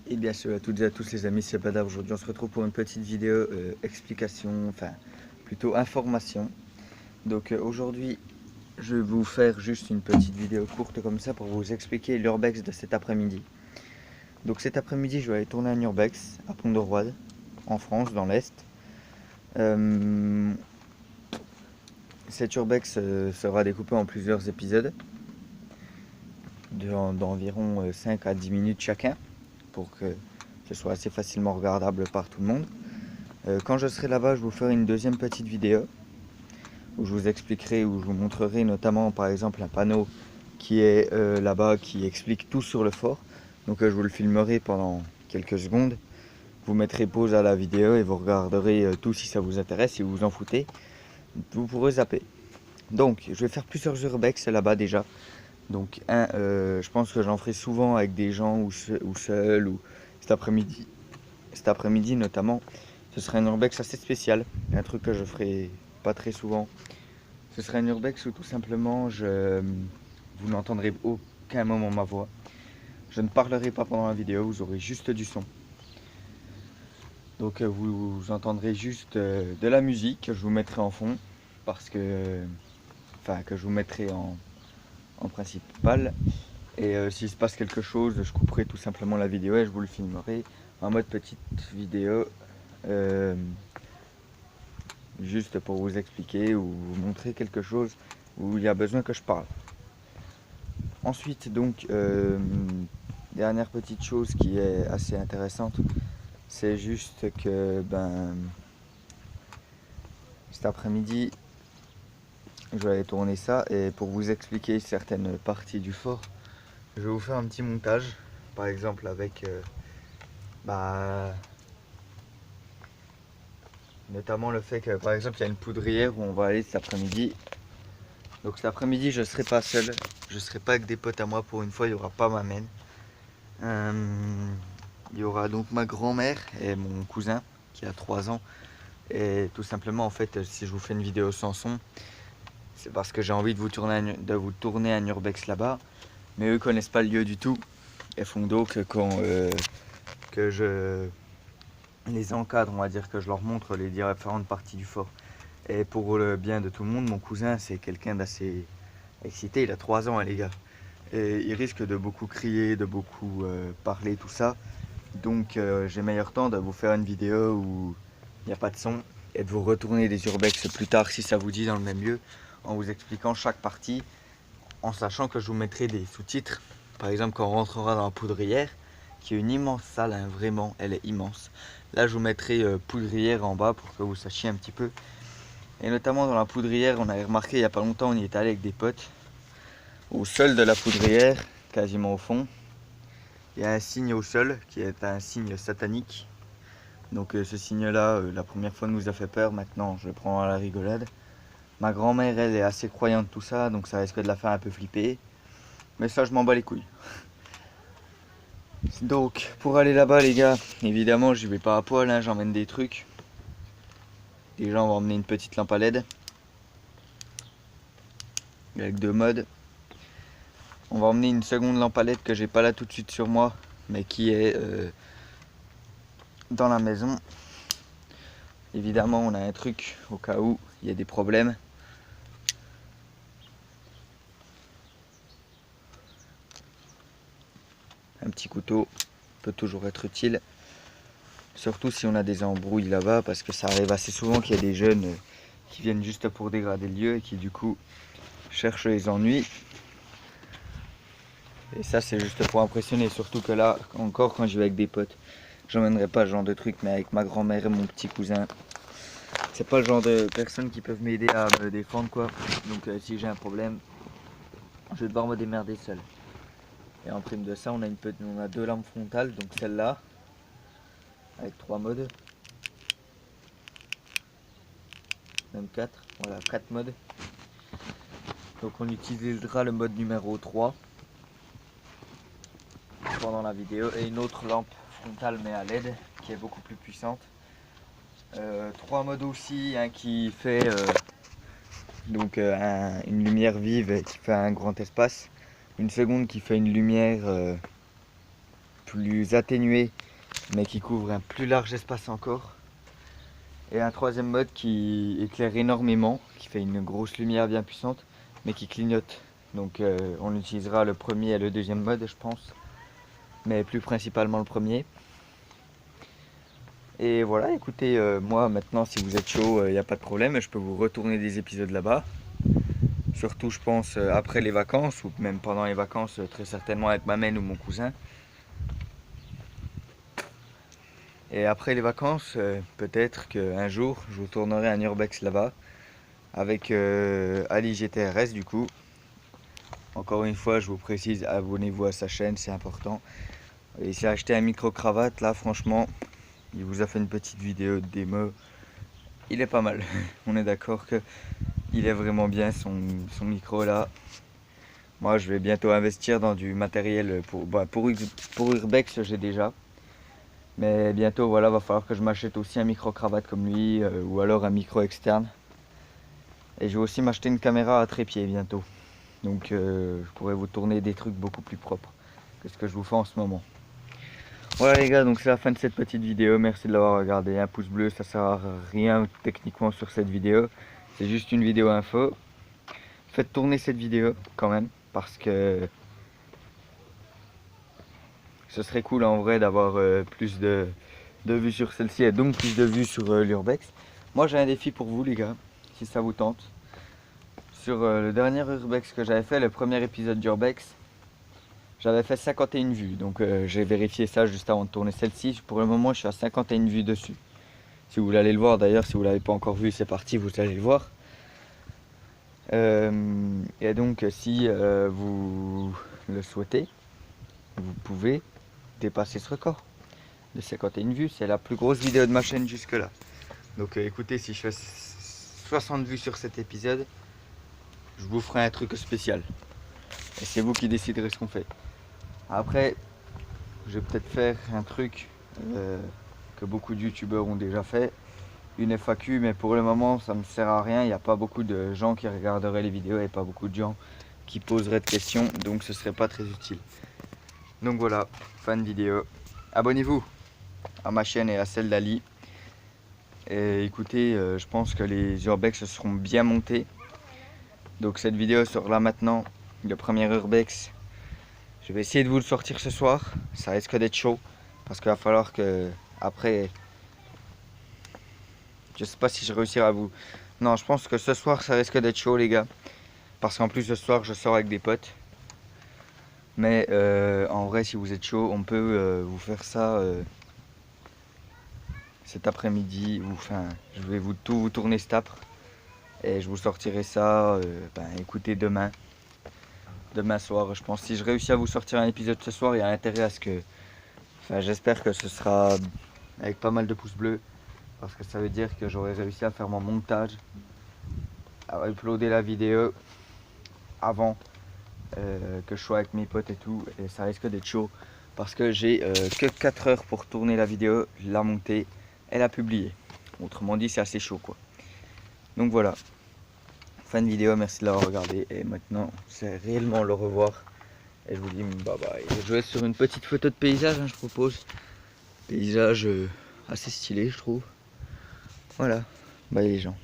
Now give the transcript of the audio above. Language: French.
Et bien sûr à toutes et à tous les amis, c'est Bada. Aujourd'hui on se retrouve pour une petite vidéo explication, enfin plutôt information. Donc aujourd'hui je vais vous faire juste une petite vidéo courte comme ça pour vous expliquer l'urbex de cet après-midi. Donc cet après-midi je vais aller tourner un urbex à Pont-de-Roide, en France, dans l'Est. Cet urbex sera découpé en plusieurs épisodes d'environ 5 à 10 minutes chacun pour que ce soit assez facilement regardable par tout le monde. Quand je serai là-bas, je vous ferai une deuxième petite vidéo où je vous expliquerai, où je vous montrerai notamment par exemple un panneau qui est là-bas qui explique tout sur le fort. Donc je vous le filmerai pendant quelques secondes. Vous mettrez pause à la vidéo et vous regarderez tout si ça vous intéresse. Si vous vous en foutez, vous pourrez zapper. Donc je vais faire plusieurs urbex là-bas déjà. Donc je pense que j'en ferai souvent avec des gens ou seul ou cet après-midi. Cet après-midi notamment, ce serait un urbex assez spécial, un truc que je ferai pas très souvent. Ce serait un urbex où tout simplement vous n'entendrez aucun moment ma voix. Je ne parlerai pas pendant la vidéo, vous aurez juste du son. Donc vous entendrez juste de la musique que je vous mettrai en fond, parce que, enfin que je vous mettrai en principal. Et s'il se passe quelque chose, je couperai tout simplement la vidéo et je vous le filmerai en mode petite vidéo. Juste pour vous expliquer ou vous montrer quelque chose où il y a besoin que je parle. Ensuite donc, dernière petite chose qui est assez intéressante, c'est juste que cet après-midi je vais aller tourner ça et pour vous expliquer certaines parties du fort, je vais vous faire un petit montage, par exemple avec notamment le fait que par exemple il y a une poudrière où on va aller cet après-midi. Donc cet après-midi je ne serai pas seul, je ne serai pas avec des potes à moi pour une fois, il n'y aura pas ma mène. Il y aura donc ma grand-mère et mon cousin qui a 3 ans. Et tout simplement en fait si je vous fais une vidéo sans son, c'est parce que j'ai envie de vous tourner un urbex là-bas. Mais eux connaissent pas le lieu du tout et font donc que je les encadre, on va dire, que je leur montre les différentes parties du fort. Et pour le bien de tout le monde, mon cousin c'est quelqu'un d'assez excité, il a 3 ans hein, les gars. Et il risque de beaucoup crier, de beaucoup parler, tout ça. Donc j'ai meilleur temps de vous faire une vidéo où il n'y a pas de son et de vous retourner des urbex plus tard si ça vous dit dans le même lieu, en vous expliquant chaque partie, en sachant que je vous mettrai des sous-titres. Par exemple quand on rentrera dans la poudrière, qui est une immense salle, hein, vraiment, elle est immense. Là je vous mettrai poudrière en bas pour que vous sachiez un petit peu. Et notamment dans la poudrière, on avait remarqué il n'y a pas longtemps, on y est allé avec des potes. Au sol de la poudrière, quasiment au fond, il y a un signe au sol qui est un signe satanique. Donc ce signe là, la première fois nous a fait peur, maintenant je le prends à la rigolade. Ma grand-mère elle est assez croyante tout ça, donc ça risque de la faire un peu flipper. Mais ça je m'en bats les couilles. Donc pour aller là-bas les gars, évidemment j'y vais pas à poil, hein, j'emmène des trucs. Déjà on va emmener une petite lampe à LED. Avec 2 modes. On va emmener une seconde lampe à LED que j'ai pas là tout de suite sur moi, mais qui est dans la maison. Évidemment on a un truc au cas où il y a des problèmes. Un petit couteau peut toujours être utile, surtout si on a des embrouilles là-bas, parce que ça arrive assez souvent qu'il y a des jeunes qui viennent juste pour dégrader le lieu et qui du coup cherchent les ennuis. Et ça c'est juste pour impressionner, surtout que là encore quand je vais avec des potes, j'emmènerai pas ce genre de truc, mais avec ma grand-mère et mon petit cousin, c'est pas le genre de personnes qui peuvent m'aider à me défendre quoi. Donc si j'ai un problème, je vais devoir me démerder seul. Et en prime de ça, on a 2 lampes frontales, donc celle-là, avec 3 modes, même 4, voilà 4 modes. Donc on utilisera le mode numéro 3 pendant la vidéo et une autre lampe frontale mais à LED qui est beaucoup plus puissante. 3 modes aussi, un qui fait une lumière vive et qui fait un grand espace, une seconde qui fait une lumière plus atténué mais qui couvre un plus large espace encore. Et un troisième mode qui éclaire énormément, qui fait une grosse lumière bien puissante mais qui clignote. Donc on utilisera le premier et le deuxième mode je pense, mais plus principalement le premier. Et voilà, écoutez, moi maintenant si vous êtes chaud, il n'y a pas de problème, je peux vous retourner des épisodes là-bas. Surtout je pense après les vacances, ou même pendant les vacances, très certainement avec ma mère ou mon cousin. Et après les vacances, peut-être qu'un jour je vous tournerai un urbex là-bas, avec Ali GTRS du coup. Encore une fois je vous précise, abonnez-vous à sa chaîne, c'est important. Il s'est acheté un micro-cravate là, franchement, il vous a fait une petite vidéo de démo. Il est pas mal, on est d'accord que il est vraiment bien son micro là. Moi je vais bientôt investir dans du matériel pour urbex j'ai déjà. Mais bientôt voilà, va falloir que je m'achète aussi un micro-cravate comme lui, ou alors un micro externe. Et je vais aussi m'acheter une caméra à trépied bientôt. Donc je pourrais vous tourner des trucs beaucoup plus propres que ce que je vous fais en ce moment. Voilà les gars, donc c'est la fin de cette petite vidéo, merci de l'avoir regardé. Un pouce bleu, ça sert à rien techniquement sur cette vidéo, c'est juste une vidéo info. Faites tourner cette vidéo quand même, parce que ce serait cool en vrai d'avoir plus de vues sur celle-ci et donc plus de vues sur l'urbex. Moi j'ai un défi pour vous les gars, si ça vous tente. Sur le dernier urbex que j'avais fait, le premier épisode d'urbex, j'avais fait 51 vues, donc j'ai vérifié ça juste avant de tourner celle-ci. Pour le moment je suis à 51 vues dessus. Si vous voulez aller le voir d'ailleurs, si vous ne l'avez pas encore vu, c'est parti, vous allez le voir. Et donc si vous le souhaitez, vous pouvez dépasser ce record de 51 vues. C'est la plus grosse vidéo de ma chaîne jusque là. Donc écoutez, si je fais 60 vues sur cet épisode, je vous ferai un truc spécial. Et c'est vous qui déciderez ce qu'on fait. Après, je vais peut-être faire un truc que beaucoup de youtubeurs ont déjà fait, une FAQ, mais pour le moment ça me sert à rien. Il n'y a pas beaucoup de gens qui regarderaient les vidéos et pas beaucoup de gens qui poseraient de questions, donc ce serait pas très utile. Donc voilà, fin de vidéo. Abonnez-vous à ma chaîne et à celle d'Ali. Et écoutez, je pense que les urbex se seront bien montés. Donc cette vidéo sort là maintenant, le premier urbex. Je vais essayer de vous le sortir ce soir, ça risque d'être chaud. Parce qu'il va falloir que, après, je sais pas si je réussirai à vous... Non, je pense que ce soir ça risque d'être chaud les gars. Parce qu'en plus ce soir je sors avec des potes. Mais en vrai si vous êtes chaud, on peut vous faire ça cet après-midi. Enfin, je vais tout vous tourner cet après. Et je vous sortirai ça, écoutez, demain soir. Je pense si je réussis à vous sortir un épisode ce soir, il y a intérêt à ce que... Enfin, j'espère que ce sera avec pas mal de pouces bleus. Parce que ça veut dire que j'aurai réussi à faire mon montage, à uploader la vidéo avant que je sois avec mes potes et tout. Et ça risque d'être chaud. Parce que j'ai que 4 heures pour tourner la vidéo, la monter et la publier. Autrement dit, c'est assez chaud quoi. Donc voilà. Fin de vidéo, merci de l'avoir regardé. Et maintenant, c'est réellement le revoir. Et je vous dis bye bye. Je vais sur une petite photo de paysage, je propose. Paysage assez stylé, je trouve. Voilà. Bye les gens.